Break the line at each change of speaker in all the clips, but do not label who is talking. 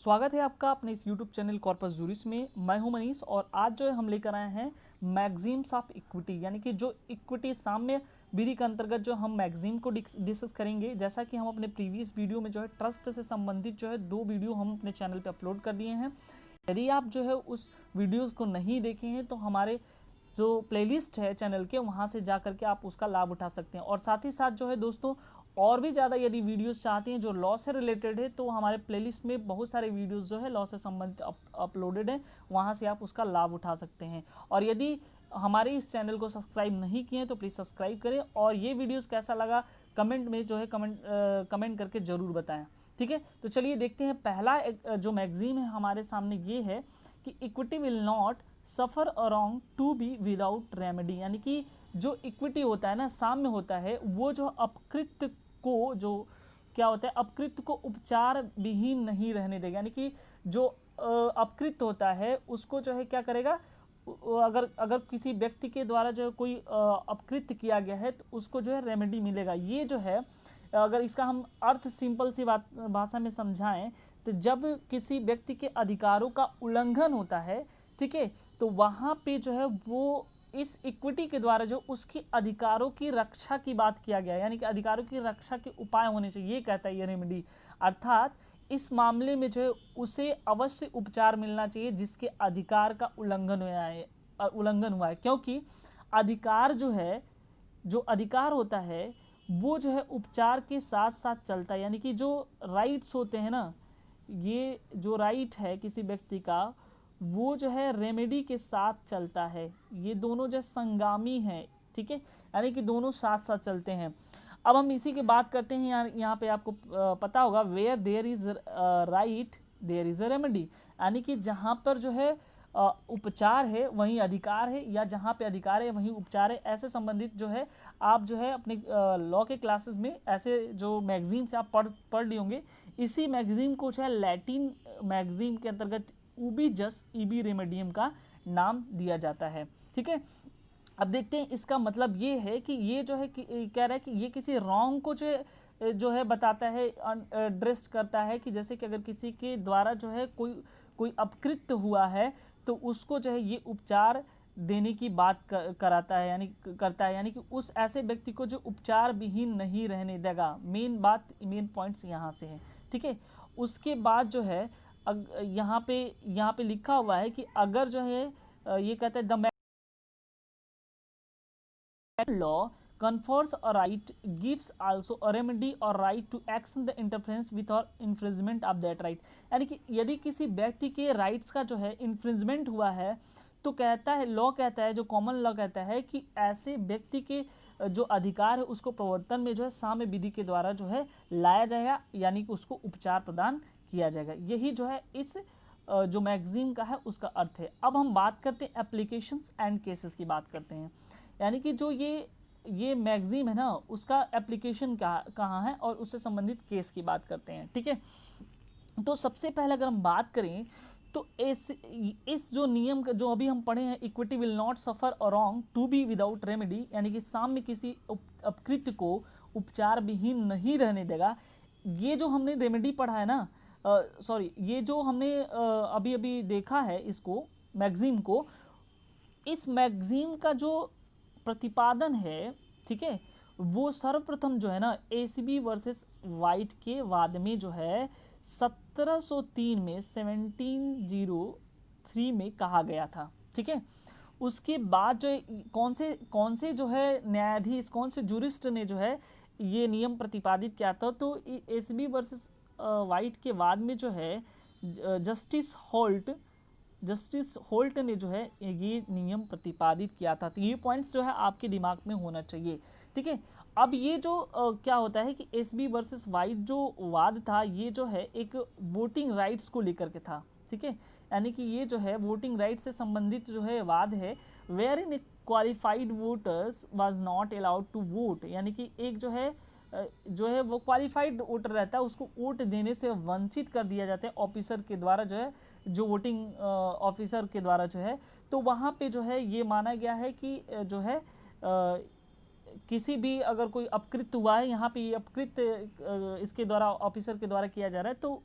स्वागत है आपका अपने इस YouTube चैनल कॉर्पस जूरिस में। मैं हूं मनीष और आज जो है हम लेकर आए हैं मैगजीम्स ऑफ इक्विटी, यानी कि जो इक्विटी साम्य विधि के अंतर्गत जो हम मैगजीम को डिस्कस करेंगे। जैसा कि हम अपने प्रीवियस वीडियो में जो है ट्रस्ट से संबंधित जो है 2 वीडियो हम अपने चैनल पे अपलोड कर दिए हैं। यदि आप जो है उस वीडियोज़ को नहीं देखे हैं तो हमारे जो प्लेलिस्ट है चैनल के वहाँ से जा करके आप उसका लाभ उठा सकते हैं। और साथ ही साथ जो है दोस्तों, और भी ज़्यादा यदि वीडियोस चाहते हैं जो लॉ से रिलेटेड है तो हमारे प्लेलिस्ट में बहुत सारे वीडियोस जो है लॉ से संबंधित अपलोडेड हैं, वहाँ से आप उसका लाभ उठा सकते हैं। और यदि हमारे इस चैनल को सब्सक्राइब नहीं किए तो प्लीज़ सब्सक्राइब करें और ये वीडियोस कैसा लगा कमेंट में जो है कमेंट करके ज़रूर बताएं। ठीक है, तो चलिए देखते हैं। पहला जो मैगजीन है हमारे सामने ये है कि equity will not suffer around to be without remedy, यानी कि जो इक्विटी होता है ना, साम्य होता है, वो जो अपकृत को जो क्या होता है, अपकृत को उपचार विहीन नहीं रहने देगा। यानी कि जो अपकृत होता है उसको जो है क्या करेगा, अगर अगर किसी व्यक्ति के द्वारा जो है कोई अपकृत किया गया है तो उसको जो है रेमेडी मिलेगा। ये जो है, अगर इसका हम अर्थ सिंपल सी बात भाषा में समझाएं तो जब किसी व्यक्ति के अधिकारों का उल्लंघन होता है, ठीक है, तो वहाँ पे जो है वो इस इक्विटी के द्वारा जो उसके अधिकारों की रक्षा की बात किया गया है, यानी कि अधिकारों की रक्षा के उपाय होने चाहिए, ये कहता है ये रेमेडी। अर्थात इस मामले में जो है उसे अवश्य उपचार मिलना चाहिए जिसके अधिकार का उल्लंघन हुआ है, क्योंकि अधिकार जो है, जो अधिकार होता है वो जो है उपचार के साथ साथ चलता है। यानी कि जो राइट्स होते हैं ना, ये जो राइट है किसी व्यक्ति का, वो जो है रेमेडी के साथ चलता है। ये दोनों जो संगामी हैं, ठीक है, यानी कि दोनों साथ साथ चलते हैं। अब हम इसी की बात करते हैं। यहाँ पे आपको पता होगा, where there is right there is a remedy, यानी कि जहाँ पर जो है उपचार है वहीं अधिकार है, या जहाँ पे अधिकार है वहीं उपचार है। ऐसे संबंधित जो है आप जो है अपने लॉ के क्लासेस में ऐसे जो मैगजीन से आप पढ़ लिए होंगे। इसी मैगजीन को जो है लैटिन मैगजीन के अंतर्गत उबी जस ईबी रेमेडियम का नाम दिया जाता है। ठीक है, अब देखते हैं इसका मतलब ये है कि ये जो है कह रहा है कि ये किसी रॉन्ग को जो है बताता है, एड्रेस करता है, कि जैसे कि अगर किसी के द्वारा जो है कोई कोई अपकृत्य हुआ है तो उसको जो है ये उपचार देने की बात कराता है, यानी करता है, यानी कि उस ऐसे व्यक्ति को जो उपचार विहीन नहीं रहने देगा। मेन पॉइंट्स यहाँ से है। ठीक है, उसके बाद जो है यहाँ पे लिखा हुआ है कि अगर जो है ये कहता है the law confers a right, gives also a remedy or right to action the interference with or infringement of that right। यानी कि यदि किसी व्यक्ति के राइट्स का जो है इन्फ्रिंजमेंट हुआ है तो कहता है, लॉ कहता है, जो कॉमन लॉ कहता है कि ऐसे व्यक्ति के जो अधिकार है उसको प्रवर्तन में जो है साम्य विधि के द्वारा जो है लाया जाएगा, यानी कि उसको उपचार प्रदान किया जाएगा। यही जो है इस जो मैगजीन का है उसका अर्थ है। अब हम बात करते हैं एप्लीकेशंस एंड केसेस की बात करते हैं, यानी कि जो ये मैगजीन है ना उसका एप्लीकेशन कहाँ है और उससे संबंधित केस की बात करते हैं। ठीक है, तो सबसे पहले अगर हम बात करें तो इस जो नियम का जो अभी हम पढ़े हैं, equity will not suffer around to be without remedy, यानी कि साम्य किसी अपकृत्य को उपचार विहीन नहीं रहने देगा। ये जो हमने रेमेडी पढ़ा है ना, सॉरी, ये जो हमने अभी अभी देखा है इसको मैगजीन को, इस मैगजीन का जो प्रतिपादन है, ठीक है, वो सर्वप्रथम जो है ना एसीबी वर्सेस वाइट के वाद में जो है 1703 में 1703 में कहा गया था। ठीक है, उसके बाद जो कौन से जो है न्यायाधीश, कौन से जुरिस्ट ने जो है ये नियम प्रतिपादित किया था, तो एसीबी वर्सेस वाइट के वाद में जो है जस्टिस होल्ट ने जो है ये नियम प्रतिपादित किया था। तो ये पॉइंट्स जो है आपके दिमाग में होना चाहिए। ठीक है, अब ये जो क्या होता है कि एसबी वर्सेस वाइट जो वाद था, ये जो है एक वोटिंग राइट्स को लेकर के था। ठीक है, यानी कि ये जो है वोटिंग राइट से संबंधित जो है वाद है, where in qualified voters was not allowed to vote, यानी कि एक जो है वो क्वालिफाइड वोटर रहता है उसको वोट देने से वंचित कर दिया जाता है ऑफिसर के द्वारा, जो है जो वोटिंग ऑफिसर के द्वारा जो है। तो वहाँ पे जो है ये माना गया है कि जो है किसी भी अगर कोई अपकृत हुआ है, यहाँ पे ये अपकृत इसके द्वारा ऑफिसर के द्वारा किया जा रहा है, तो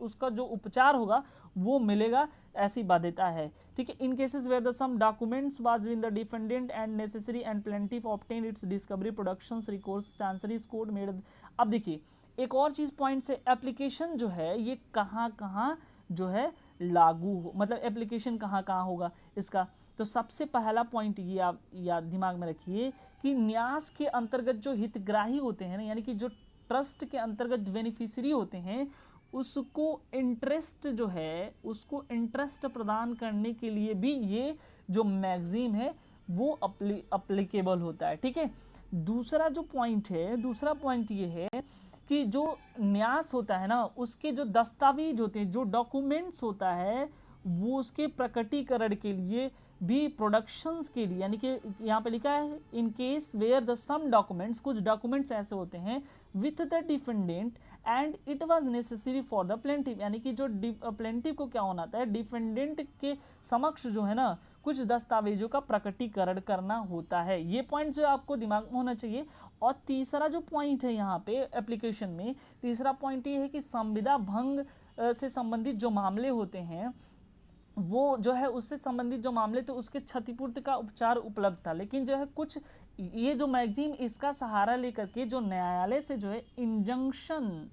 उसका जो उपचार होगा वो मिलेगा, ऐसी बाध्यता है। ठीक है, in cases where the some documents was win the defendant and necessary and plaintiff obtain its discovery productions recourse chancery's court made. अब देखिए एक और चीज पॉइंट से, एप्लीकेशन जो है ये कहाँ कहाँ जो है लागू हो, मतलब एप्लीकेशन कहाँ कहाँ होगा इसका। तो सबसे पहला पॉइंट ये आप याद दिमाग में रखिए कि न्यास के अंतर्गत जो हितग्राही होते हैं ना, यानी कि जो ट्रस्ट के अंतर्गत बेनिफिशियरी होते हैं, उसको इंटरेस्ट जो है, उसको इंटरेस्ट प्रदान करने के लिए भी ये जो मैगजीन है वो अप्लीकेबल होता है। ठीक है, दूसरा जो पॉइंट है, दूसरा पॉइंट ये है कि जो न्यास होता है ना, उसके जो दस्तावेज होते हैं, जो डॉक्यूमेंट्स होता है, वो उसके प्रकटीकरण के लिए भी प्रोडक्शंस के लिए, यानी कि यहाँ पे लिखा है in case where the some documents, कुछ डॉक्यूमेंट्स ऐसे होते हैं with the defendant and it was necessary for the plaintiff, यानी कि जो प्लेंटिफ को क्या होना है, डिफेंडेंट के समक्ष जो है ना कुछ दस्तावेजों का प्रकटीकरण करना होता है। ये पॉइंट जो आपको दिमाग में होना चाहिए। और तीसरा जो पॉइंट है यहाँ पे एप्लीकेशन में, तीसरा पॉइंट ये है कि संविदा भंग से संबंधित जो मामले होते हैं, वो जो है उससे संबंधित जो मामले थे उसके क्षतिपूर्ति का उपचार उपलब्ध था। लेकिन जो है कुछ ये जो मैगजीन इसका सहारा लेकर के जो न्यायालय से जो है इंजंक्शन,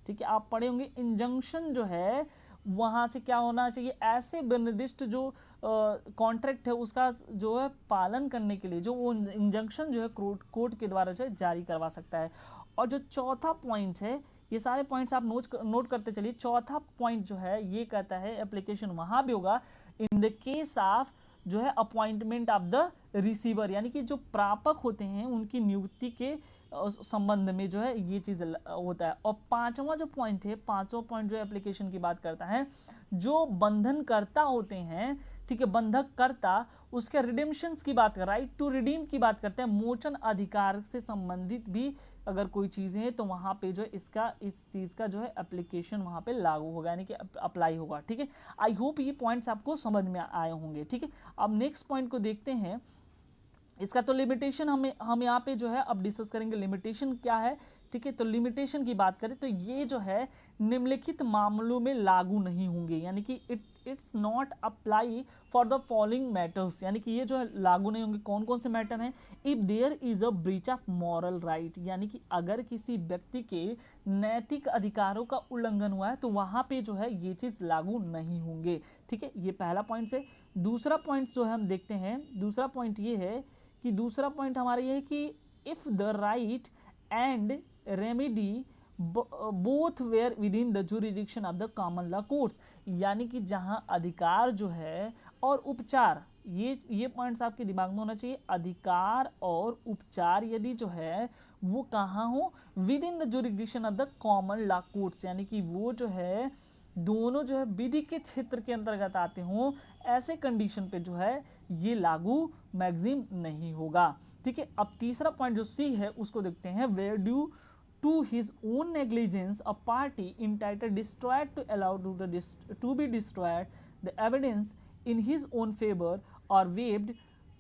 ठीक है आप पढ़े होंगे, इंजंक्शन जो है वहां से क्या होना चाहिए, ऐसे निर्दिष्ट जो कॉन्ट्रैक्ट है उसका जो है पालन करने के लिए जो वो इंजंक्शन जो है कोर्ट के द्वारा जो है जारी करवा सकता है। और जो चौथा पॉइंट है, ये सारे पॉइंट्स आप नोट करते चलिए। चौथा पॉइंट जो है ये कहता है एप्लीकेशन वहां भी होगा इन द केस ऑफ जो है अपॉइंटमेंट ऑफ द रिसीवर, यानी कि जो प्रापक होते हैं उनकी नियुक्ति के संबंध में जो है ये चीज होता है। और पांचवा जो पॉइंट है, पांचवा पॉइंट जो एप्लीकेशन की बात करता है, जो बंधनकर्ता होते हैं, ठीक है बंधक करता, उसके रिडेम्पशंस की बात कर, राइट टू रिडीम की बात करते हैं, मोचन अधिकार से संबंधित भी अगर कोई चीज़ें हैं तो वहाँ पे जो है इसका इस चीज़ का जो है एप्लीकेशन वहाँ पे लागू होगा, यानी कि अप्लाई होगा। ठीक है, आई होप ये पॉइंट्स आपको समझ में आए होंगे। ठीक है, अब नेक्स्ट पॉइंट को देखते हैं। इसका तो लिमिटेशन हम यहाँ पे जो है अब डिस्कस करेंगे लिमिटेशन क्या है। ठीक है, तो लिमिटेशन की बात करें तो ये जो है निम्नलिखित मामलों में लागू नहीं होंगे, यानी कि it's not apply for the following matters, यानी कि ये जो है लागू नहीं होंगे। कौन कौन से मैटर हैं, if there is a breach of moral right, यानी कि अगर किसी व्यक्ति के नैतिक अधिकारों का उल्लंघन हुआ है तो वहां पे जो है ये चीज लागू नहीं होंगे। ठीक है, ये पहला पॉइंट है। दूसरा पॉइंट जो है हम देखते हैं, दूसरा पॉइंट ये है कि दूसरा पॉइंट हमारा ये है कि if the right and remedy both were within the jurisdiction of the common law courts, यानी कि जहां अधिकार जो है और उपचार, ये पॉइंट्स आपके दिमाग में होना चाहिए। अधिकार और उपचार यदि जो है वो कहाँ हो, with in the jurisdiction of the common law courts, यानी कि वो जो है दोनों जो है विधि के क्षेत्र के अंतर्गत आते हों, ऐसे कंडीशन पे जो है ये लागू मैगजीम नहीं होगा। ठीक है, अब तीसरा पॉइंट जो सी है उसको देखते हैं। Where due to his own negligence a party entitled destroyed to allow to be destroyed the evidence in his own favor or waived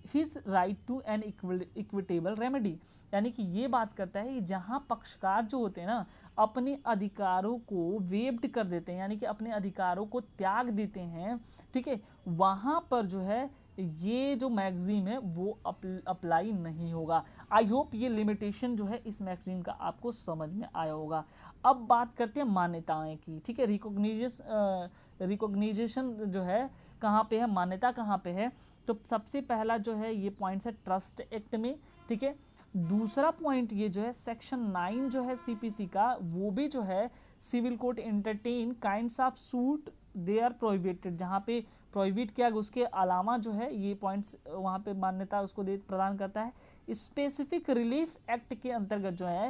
his right to an equitable remedy, यानी कि ये बात करता है कि जहाँ पक्षकार जो होते हैं ना अपने अधिकारों को वेव्ड कर देते हैं, यानी कि अपने अधिकारों को त्याग देते हैं, ठीक है, वहाँ पर जो है ये जो मैगजीन है वो अप्लाई नहीं होगा। आई होप ये लिमिटेशन जो है इस मैगजीन का आपको समझ में आया होगा। अब बात करते हैं मान्यताएं की। ठीक है, रिकॉग्निजेशन जो है कहाँ पे है, मान्यता कहाँ पे है, तो सबसे पहला जो है ये पॉइंट है ट्रस्ट एक्ट में। ठीक है, दूसरा पॉइंट ये जो है सेक्शन 9 जो है सीपीसी का, वो भी जो है civil court entertain kinds of suit they are prohibited, जहाँ पे प्रोहिबिट किया उसके अलावा जो है ये पॉइंट्स वहाँ पे मान्यता उसको दे प्रदान करता है। स्पेसिफिक रिलीफ एक्ट के अंतर्गत जो है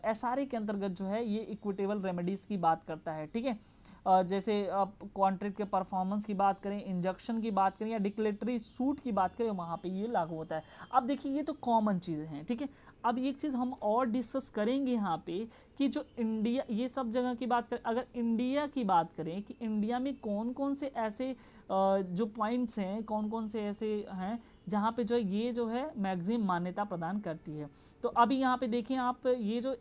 एसआरए के अंतर्गत जो है ये इक्विटेबल रेमेडीज की बात करता है। ठीक है, जैसे आप कॉन्ट्रैक्ट के परफॉर्मेंस की बात करें, इंजंक्शन की बात करें या डिक्लेटरी सूट की बात करें, वहाँ पे ये लागू होता है। अब देखिए ये तो कॉमन चीज़ें हैं। ठीक है, अब एक चीज़ हम और डिस्कस करेंगे यहाँ पे कि जो इंडिया, ये सब जगह की बात करें, अगर इंडिया की बात करें कि इंडिया में कौन कौन से ऐसे जो पॉइंट्स हैं, कौन कौन से ऐसे हैं जहाँ पे जो है ये जो है मैगजीम मान्यता प्रदान करती है। तो अभी यहाँ पे देखिए आप, ये जो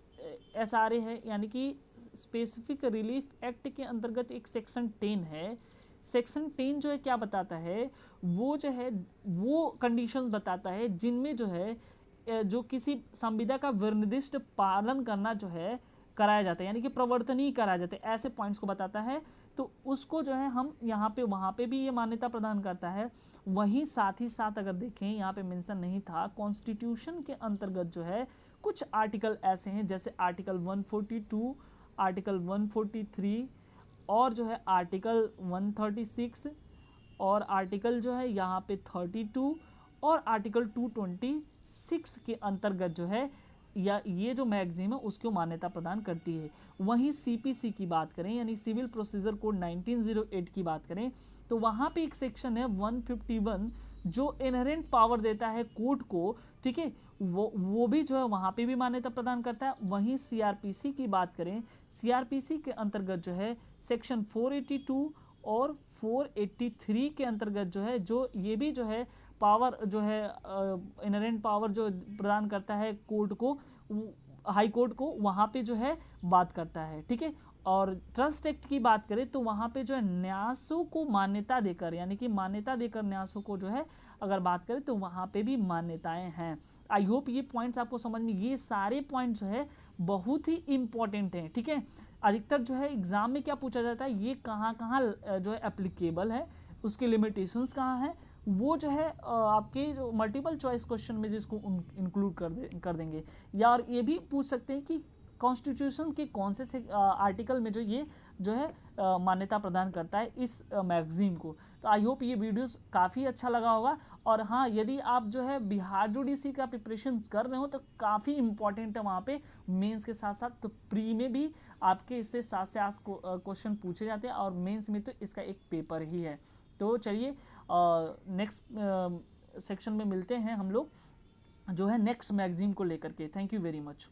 SRA है यानी कि स्पेसिफिक रिलीफ एक्ट के अंतर्गत एक सेक्शन 10 है। सेक्शन 10 जो है क्या बताता है, वो जो है वो कंडीशंस बताता है जिनमें जो है जो किसी संविदा का निर्दिष्ट पालन करना जो है कराया जाता है, यानी कि प्रवर्तनीय कराया जाता है, ऐसे पॉइंट्स को बताता है। तो उसको जो है हम यहाँ पे वहाँ पे भी ये मान्यता प्रदान करता है। वहीं साथ ही साथ अगर देखें यहाँ पे मेंशन नहीं था, कॉन्स्टिट्यूशन के अंतर्गत जो है कुछ आर्टिकल ऐसे हैं जैसे आर्टिकल 142, आर्टिकल 143 और जो है आर्टिकल 136 और आर्टिकल जो है यहाँ पे 32 और आर्टिकल 226 के अंतर्गत जो है या ये जो मैगजीम है उसको मान्यता प्रदान करती है। वहीं CPC की बात करें यानी सिविल प्रोसीजर कोड 1908 की बात करें तो वहाँ पे एक सेक्शन है 151 जो इनहेरेंट पावर देता है कोर्ट को, ठीक है, वो भी जो है वहाँ पे भी मान्यता प्रदान करता है। वहीं CRPC की बात करें, CRPC के अंतर्गत जो है सेक्शन 482 और 483 के अंतर्गत जो है जो ये भी जो है पावर जो है इनहेरेंट पावर जो प्रदान करता है कोर्ट को, हाई कोर्ट को, वहाँ पे जो है बात करता है, ठीक है। और ट्रस्ट एक्ट की बात करें तो वहाँ पे जो है न्यासों को मान्यता देकर यानी कि मान्यता देकर न्यासों को जो है अगर बात करें तो वहाँ पे भी मान्यताएं हैं। आई होप ये पॉइंट्स आपको समझ में, ये सारे पॉइंट्स जो है बहुत ही इंपॉर्टेंट हैं, ठीक है। अधिकतर जो है एग्जाम में क्या पूछा जाता है, ये कहाँ कहाँ जो है एप्लीकेबल है, उसके लिमिटेशंस कहाँ हैं, वो जो है आपके जो मल्टीपल चॉइस क्वेश्चन में जिसको इंक्लूड कर देंगे। या और ये भी पूछ सकते हैं कि कॉन्स्टिट्यूशन के कौन से आर्टिकल में जो ये जो है मान्यता प्रदान करता है इस मैगजीन को। तो आई होप ये वीडियोस काफ़ी अच्छा लगा होगा। और हाँ, यदि आप जो है बिहार जुडिशरी का प्रिपरेशन कर रहे हो तो काफ़ी इंपॉर्टेंट है वहाँ पे मेंस के साथ साथ, तो प्री में भी आपके इससे 7 से 8 क्वेश्चन पूछे जाते हैं और मेंस में तो इसका एक पेपर ही है। तो चलिए नेक्स्ट सेक्शन में मिलते हैं हम लोग जो है नेक्स्ट मैगजीन को लेकर के। Thank you very much.